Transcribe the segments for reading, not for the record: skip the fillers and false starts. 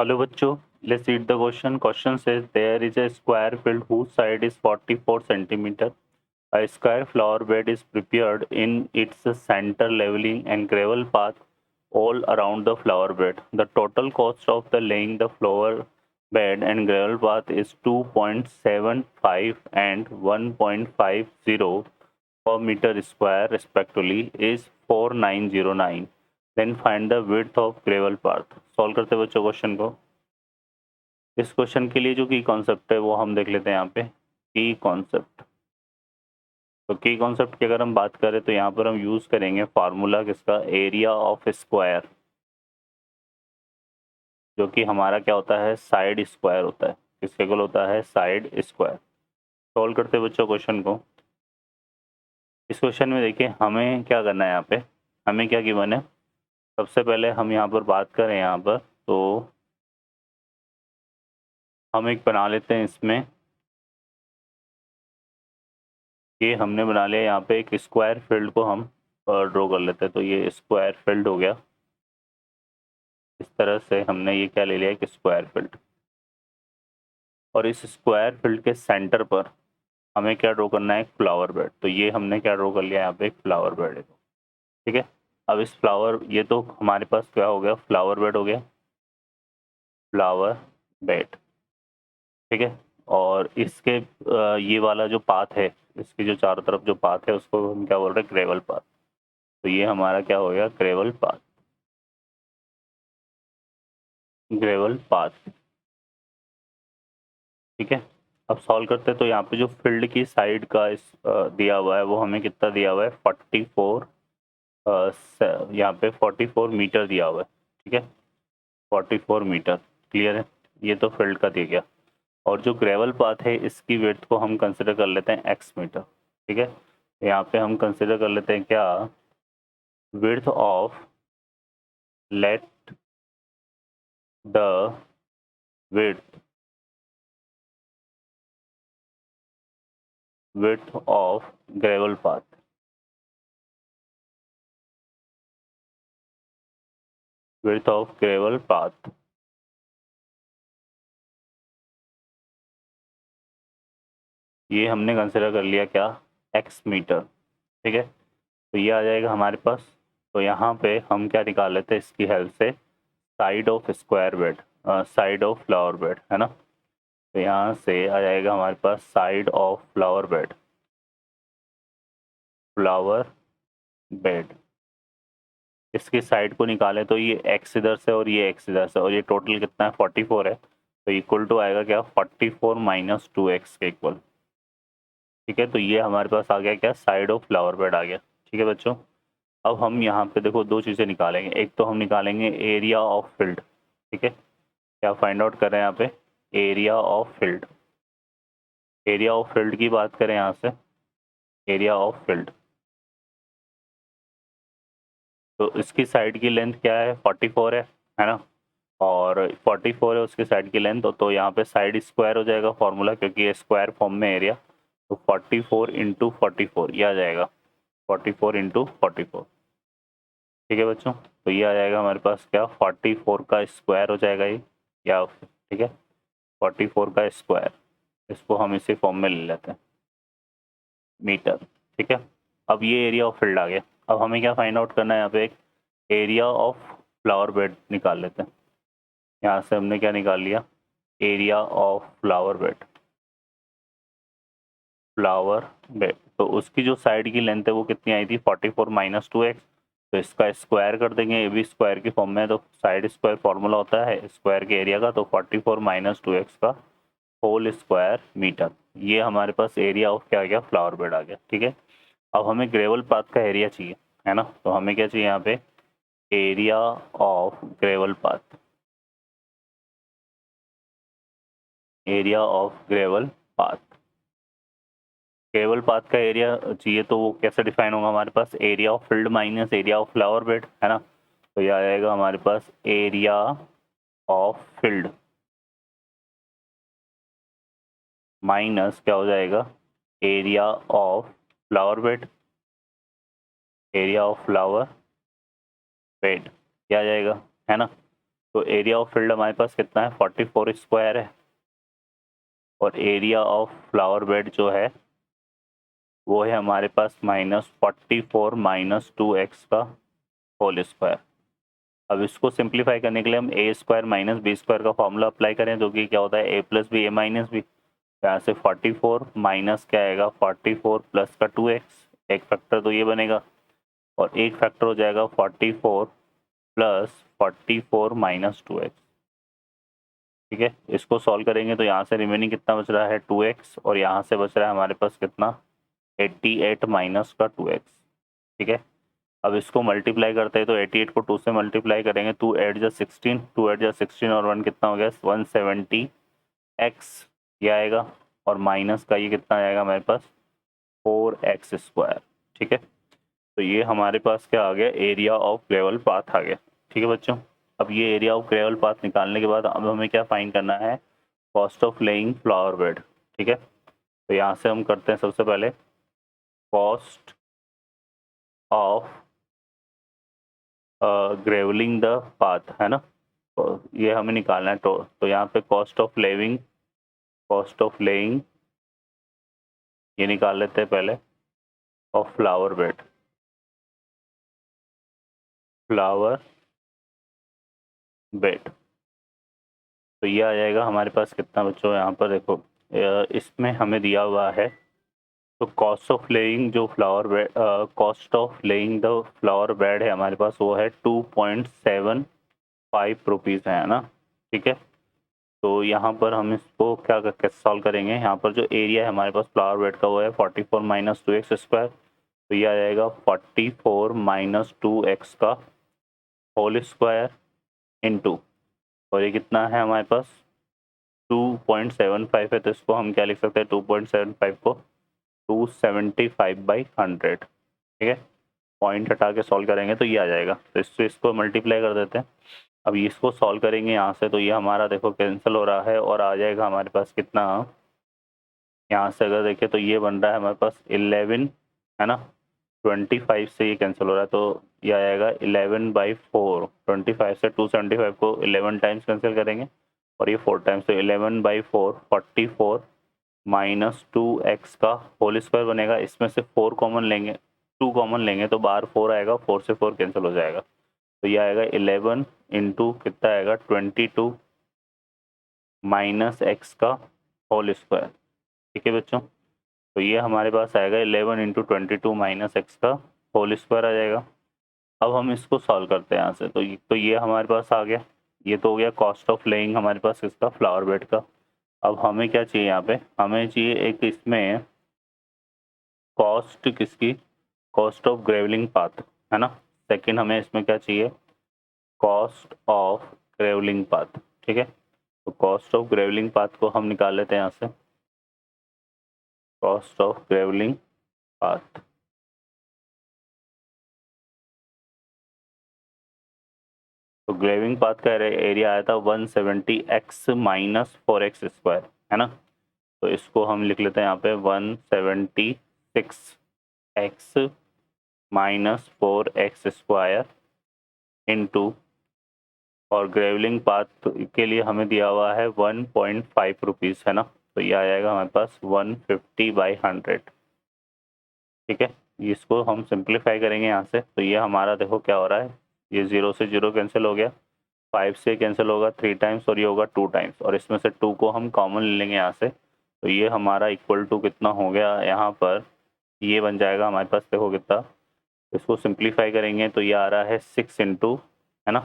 Hello बच्चों, let's read the question. Question says there is a square field whose side is 44 centimeter. A square flower bed is prepared in its center, leveling and gravel path all around the flower bed. The total cost of the laying the flower bed and gravel path is 2.75 and 1.50 per meter square respectively is 4909. Then find the width of gravel path. Solve करते हैं बच्चों question को. इस question के लिए जो की concept है वो हम देख लेते हैं यहाँ पे. की कॉन्सेप्ट, तो की कॉन्सेप्ट की अगर हम बात करें तो यहाँ पर हम यूज करेंगे फार्मूला किसका, एरिया ऑफ स्क्वायर, जो कि हमारा क्या होता है, साइड स्क्वायर होता है. किसके इक्वल होता है, साइड स्क्वायर. सॉल्व करते हैं बच्चों क्वेश्चन को. इस क्वेश्चन में देखिए हमें क्या करना है, यहाँ पे हमें क्या गिवन है. सबसे पहले हम यहाँ पर बात करें यहाँ पर, तो हम एक बना लेते हैं इसमें. ये हमने बना लिया यहाँ पे एक स्क्वायर फील्ड को हम ड्रॉ कर लेते हैं. तो ये स्क्वायर फील्ड हो गया. इस तरह से हमने ये क्या ले लिया, एक स्क्वायर फील्ड. और इस स्क्वायर फील्ड के सेंटर पर हमें क्या ड्रॉ करना है, एक फ्लावर बेड. तो ये हमने क्या ड्रॉ कर लिया यहाँ पे, एक फ्लावर बेड है. ठीक है. अब इस फ्लावर, ये तो हमारे पास क्या हो गया, फ्लावर बेड हो गया, फ्लावर बेड. ठीक है. और इसके ये वाला जो पाथ है, इसके जो चारों तरफ जो पाथ है उसको हम क्या बोल रहे हैं, ग्रेवल पाथ. तो ये हमारा क्या हो गया, ग्रेवल पाथ. Gravel path. ठीक है. अब सॉल्व करते हैं. तो यहाँ पे जो फील्ड की साइड का दिया हुआ है वो हमें कितना दिया हुआ है, 44, यहाँ पे 44 मीटर दिया हुआ है. ठीक है. 44 मीटर. क्लियर है. ये तो फील्ड का दिया गया. और जो ग्रेवल पाथ है इसकी विड्थ को हम कंसिडर कर लेते हैं x मीटर. ठीक है. यहाँ पे हम कंसिडर कर लेते हैं क्या, width of, let the width of gravel path. Width of gravel path. ये हमने कंसिडर कर लिया क्या, x मीटर. ठीक है. तो ये आ जाएगा हमारे पास. तो यहाँ पे हम क्या निकाल लेते हैं इसकी हेल्प से, side of square bed, side of flower bed, है ना. तो यहाँ से आ जाएगा हमारे पास side of flower bed, flower bed. इसकी साइड को निकालें तो ये x इधर से और ये x इधर से, और ये टोटल कितना है, 44 है. तो इक्वल टू आएगा क्या, 44 माइनस 2x के इक्वल. ठीक है. तो ये हमारे पास आ गया क्या, साइड ऑफ फ्लावर बेड आ गया. ठीक है बच्चों. अब हम यहाँ पे देखो दो चीज़ें निकालेंगे. एक तो हम निकालेंगे एरिया ऑफ फील्ड. ठीक है. क्या फाइंड आउट कर रहे हैं यहाँ पे, area of field. Area of field की बात करें यहाँ से, एरिया ऑफ फील्ड, तो इसकी साइड की लेंथ क्या है, 44 है ना. और 44 है उसकी साइड की लेंथ. तो यहाँ पे साइड स्क्वायर हो जाएगा फॉर्मूला, क्योंकि ये स्क्वायर फॉर्म में एरिया. तो 44 इंटू 44 ये आ जाएगा, 44 इंटू 44. ठीक है बच्चों. तो ये आ जाएगा हमारे पास क्या, 44 का स्क्वायर हो जाएगा ये, या ठीक है 44 का स्क्वायर. इसको हम इसी फॉर्म में ले लेते हैं, मीटर. ठीक है. अब ये एरिया ऑफ फील्ड आ गया. अब हमें क्या फाइंड आउट करना है, यहाँ पे एक एरिया ऑफ फ्लावर बेड निकाल लेते हैं. यहाँ से हमने क्या निकाल लिया, area of flower bed, flower bed. तो उसकी जो साइड की लेंथ है वो कितनी आई थी, 44 माइनस 2x. तो इसका स्क्वायर कर देंगे, ये भी स्क्वायर की फॉर्म में है. तो साइड स्क्वायर फॉर्मूला होता है स्क्वायर के एरिया का. तो 44 माइनस 2x का होल स्क्वायर मीटर. ये हमारे पास एरिया ऑफ क्या आ गया, फ्लावर बेड आ गया. ठीक है. अब हमें ग्रेवल पाथ का एरिया चाहिए, है ना. तो हमें क्या चाहिए यहाँ पे, area of gravel path, area of gravel path. Gravel path का एरिया चाहिए तो वो कैसे डिफाइन होगा हमारे पास, area of field minus area of flower bed, है ना. तो ये आ जाएगा हमारे पास एरिया ऑफ फील्ड माइनस क्या हो जाएगा, area of flower bed, area of flower bed. क्या आ जाएगा, है ना. तो एरिया ऑफ फील्ड हमारे पास कितना है 44 स्क्वायर है, और एरिया ऑफ फ्लावर बेड जो है वो है हमारे पास -44 -2x का होल स्क्वायर। अब इसको सिंप्लीफाई करने के लिए हम A square minus B square का फॉर्मूला अप्लाई करें, जो कि क्या होता है a plus B A minus B. यहाँ से 44 माइनस क्या आएगा 44 प्लस का 2x, एक फैक्टर तो ये बनेगा, और एक फैक्टर हो जाएगा 44 प्लस 44 माइनस 2x। ठीक है, इसको सॉल्व करेंगे तो यहाँ से रिमेनिंग कितना बच रहा है 2x, और यहाँ से बच रहा है हमारे पास कितना 88 माइनस का 2x। ठीक है, अब इसको मल्टीप्लाई करते हैं तो 88 को 2 से मल्टीप्लाई करेंगे, 2 8 जा 16, 2 8 जा 16 और 1 कितना हो गया 170 x ये आएगा, और माइनस का ये कितना आएगा हमारे पास 4x स्क्वायर। ठीक है, तो ये हमारे पास क्या आ गया एरिया ऑफ ग्रेवल पाथ आ गया। ठीक है बच्चों, अब ये एरिया ऑफ ग्रेवल पाथ निकालने के बाद अब हमें क्या फाइंड करना है cost of laying flower bed. ठीक है, तो यहाँ से हम करते हैं सबसे पहले cost of grovelling the path, है ना, तो ये हमें निकालना है। तो यहाँ पे कॉस्ट ऑफ लेइंग ये निकाल लेते हैं पहले of flower bed, flower bed. तो ये आ जाएगा हमारे पास कितना बच्चों, यहाँ पर देखो इसमें हमें दिया हुआ है, तो कॉस्ट ऑफ लेइंग जो flower bed cost of laying the flower bed है हमारे पास वो है 2.75 रुपीज़ है ना। ठीक है, तो यहाँ पर हम इसको क्या करके सॉल्व करेंगे, यहाँ पर जो एरिया है हमारे पास फ्लावर बेड का वो है 44 माइनस 2x स्क्वायर, तो ये आ जाएगा 44 माइनस 2x का होल स्क्वायर इनटू, और ये कितना है हमारे पास 2.75 है, तो इसको हम क्या लिख सकते हैं 2.75 को 275/100। ठीक है, पॉइंट हटा के सॉल्व करेंगे तो ये आ जाएगा, तो इसको मल्टीप्लाई कर देते हैं। अब इसको सॉल्व करेंगे यहाँ से, तो ये हमारा देखो कैंसिल हो रहा है, और आ जाएगा हमारे पास कितना, यहाँ से अगर देखें तो ये बन रहा है हमारे पास 11, है ना, 25 से ये कैंसिल हो रहा है, तो ये आएगा 11/4। 25 से 275 को 11 टाइम्स कैंसिल करेंगे, और ये 4 टाइम्स, तो 11/4 44 माइनस 2x का होल स्क्वायर बनेगा। इसमें से 4 कॉमन लेंगे, 2 कॉमन लेंगे तो बाहर 4 आएगा, 4 से 4 कैंसिल हो जाएगा, तो ये आएगा 11 इंटू कितना आएगा 22 माइनस x का होल स्क्वायर। ठीक है बच्चों, तो ये हमारे पास आएगा 11 इंटू 22 माइनस एक्स का होल स्क्वायर आ जाएगा। अब हम इसको सॉल्व करते हैं यहाँ से, तो ये हमारे पास आ गया, ये तो हो गया कॉस्ट ऑफ लेइंग हमारे पास किसका फ्लावर बेड का। अब हमें क्या चाहिए यहाँ पे, हमें चाहिए एक इसमें कॉस्ट किसकी, कॉस्ट ऑफ ग्रेवलिंग पाथ, है ना। सेकंड हमें इसमें क्या चाहिए कॉस्ट ऑफ ग्रेवलिंग पाथ। ठीक है, तो कॉस्ट ऑफ ग्रेवलिंग पाथ को हम निकाल लेते हैं यहाँ से, कॉस्ट ऑफ ग्रेवलिंग पाथ। तो ग्रेविंग पाथ का एरिया आया था 170x माइनस 4x स्क्वायर, है ना, तो इसको हम लिख लेते हैं यहाँ पे 176x minus 4x square into, और ग्रेवलिंग पाथ के लिए हमें दिया हुआ है 1.5 रुपीज़, है ना, तो ये आ जाएगा हमारे पास 150/100। ठीक है, इसको हम सिंप्लीफाई करेंगे यहाँ से, तो ये हमारा देखो क्या हो रहा है, ये 0 से 0 कैंसिल हो गया, 5 से कैंसिल होगा 3 टाइम्स, और ये होगा 2 टाइम्स, और इसमें से 2 को हम कॉमन ले लेंगे यहाँ से, तो ये हमारा इक्वल टू कितना हो गया यहाँ पर, ये बन जाएगा हमारे पास देखो कितना, इसको सिंप्लीफाई करेंगे तो ये आ रहा है 6 इंटू, है ना,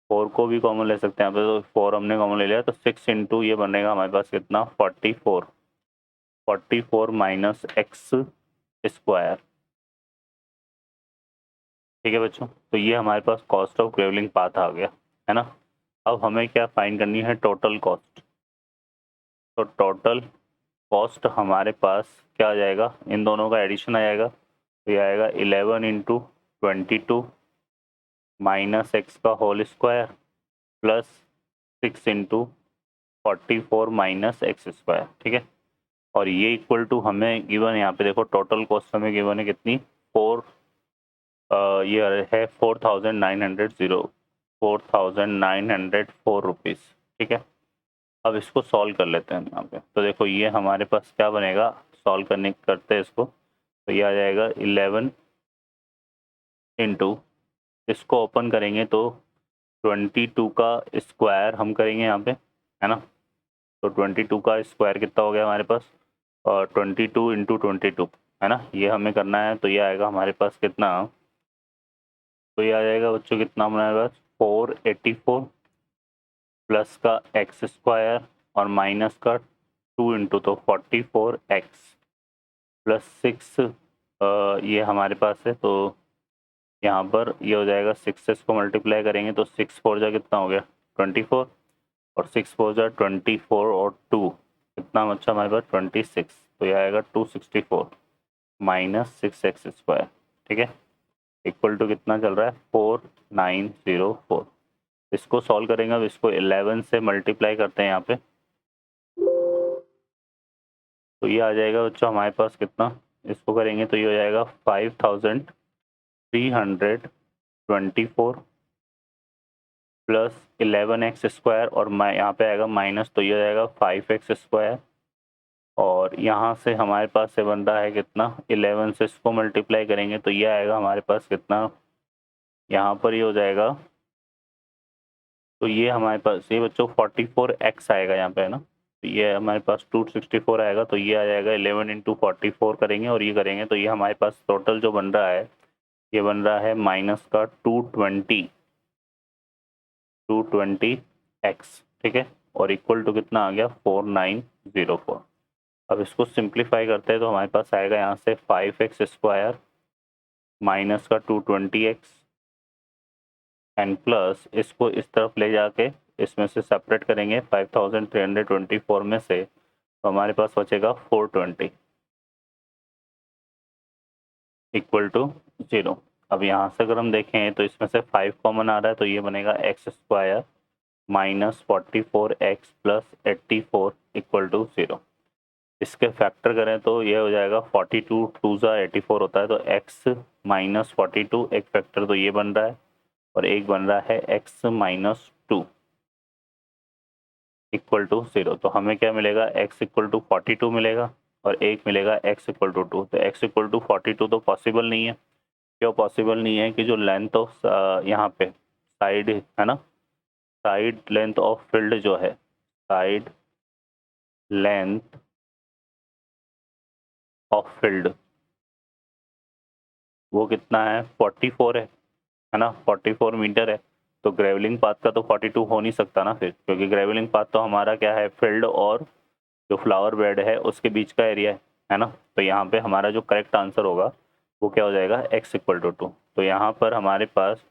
4 को भी कॉमन ले सकते हैं यहाँ पे, तो 4 हमने कॉमन ले लिया, तो 6 इंटू ये बनेगा हमारे पास कितना 44 माइनस एक्स स्क्वायर। ठीक है बच्चों, तो ये हमारे पास कॉस्ट ऑफ ग्रेवलिंग पाथ आ गया, है ना। अब हमें क्या फाइंड करनी है टोटल कॉस्ट, तो टोटल कॉस्ट हमारे पास क्या आ जाएगा, इन दोनों का एडिशन आ जाएगा, तो ये आएगा 11 इंटू 22 माइनस एक्स का whole square plus 6 into 44 minus X square. ठीक है, और ये इक्वल टू हमें गिवन यहाँ पे देखो टोटल कॉस्ट हमें गिवन है कितनी 4, ये है 4900 4904 रुपीज़। ठीक है, अब इसको सॉल्व कर लेते हैं यहाँ पे। तो देखो ये हमारे पास क्या बनेगा, सॉल्व करते हैं इसको, तो ये आ जाएगा 11 इंटू, इसको ओपन करेंगे तो 22 का स्क्वायर हम करेंगे यहाँ पे, है ना। तो 22 का स्क्वायर कितना हो गया हमारे पास, और 22 इंटू 22, है ना, ये हमें करना है। तो ये आएगा हमारे पास कितना, तो ये आ जाएगा बच्चों कितना हमारे पास 484 प्लस का एक्स स्क्वायर और माइनस का 2 इंटू, तो 44x प्लस 6, ये हमारे पास है। तो यहाँ पर ये हो जाएगा 6 से इसको मल्टीप्लाई करेंगे तो 6 4 जा कितना हो गया 24, और 6 4 जा 24 और 2 कितना बच्चा हमारे पास 26, तो ये आएगा 264 माइनस 6x स्क्वायर। ठीक है, इक्वल टू कितना चल रहा है 4904। इसको सॉल्व करेंगे, अब इसको 11 से मल्टीप्लाई करते हैं यहाँ पे, तो ये आ जाएगा बच्चों हमारे पास कितना, इसको करेंगे तो ये हो जाएगा 5324 प्लस 11x स्क्वायर, और यहाँ पे आएगा माइनस, तो ये हो जाएगा 5x स्क्वायर, और यहाँ से हमारे पास से बन रहा है कितना 11 से इसको मल्टीप्लाई करेंगे तो ये आएगा हमारे पास कितना, यहाँ पर ये हो जाएगा, तो ये हमारे पास ये बच्चों 44x आएगा यहाँ पे, है ना। तो ये हमारे पास 264 आएगा, तो ये आ जाएगा 11 इंटू 44 करेंगे और ये करेंगे तो ये हमारे पास टोटल जो बन रहा है, ये बन रहा है माइनस का 220x। ठीक है, और इक्वल टू कितना आ गया 4904। अब इसको सिंप्लीफाई करते हैं तो हमारे पास आएगा यहाँ से 5x स्क्वायर माइनस का 220x एंड प्लस, इसको इस तरफ ले जाके इसमें से सेपरेट करेंगे 5324 में से, तो हमारे पास बचेगा 420 इक्वल टू 0। अब यहाँ से अगर हम देखें तो इसमें से 5 कॉमन आ रहा है, तो ये बनेगा X square minus 44x plus 84 equal to 0। इसके फैक्टर करें तो ये हो जाएगा 42 2 ज़ा 84 होता है, तो x माइनस 42 एक फैक्टर तो ये बन रहा है, और एक बन रहा है x माइनस 2 इक्वल टू 0। तो हमें क्या मिलेगा, x इक्वल टू 42 मिलेगा और एक मिलेगा x इक्वल टू 2। तो x इक्वल टू 42 तो पॉसिबल नहीं है। क्यों पॉसिबल नहीं है कि जो लेंथ ऑफ यहाँ पे साइड है ना, साइड लेंथ ऑफ फील्ड जो है, साइड लेंथ ऑफ फील्ड वो कितना है 44 है ना, 44 मीटर है। तो ग्रेवलिंग पाथ का तो 42 हो नहीं सकता ना फिर, क्योंकि ग्रेवलिंग पाथ तो हमारा क्या है, फील्ड और जो फ्लावर बेड है उसके बीच का एरिया है ना। तो यहाँ पे हमारा जो करेक्ट आंसर होगा वो क्या हो जाएगा x इक्वल टू 2। तो यहाँ पर हमारे पास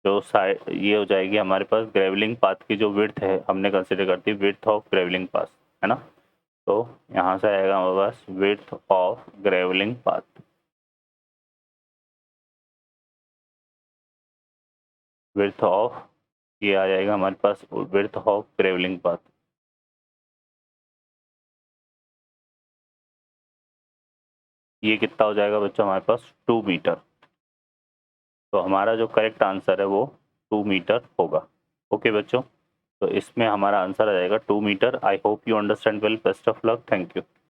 जो साइड ये हो जाएगी हमारे पास ग्रेवलिंग पाथ की जो विड्थ है हमने कंसिडर करती है विड्थ ऑफ ग्रेवलिंग पाथ, है ना। तो यहाँ से आएगा हमारे पास width of gravelling path, width of, ये आ जाएगा हमारे पास विड्थ ऑफ ग्रेवलिंग पाथ। ये कितना हो जाएगा बच्चों हमारे पास 2 मीटर। तो हमारा जो करेक्ट आंसर है वो 2 मीटर होगा। ओके बच्चों, तो इसमें हमारा आंसर आ जाएगा 2 metre. I hope you understand well. Best of luck, thank you.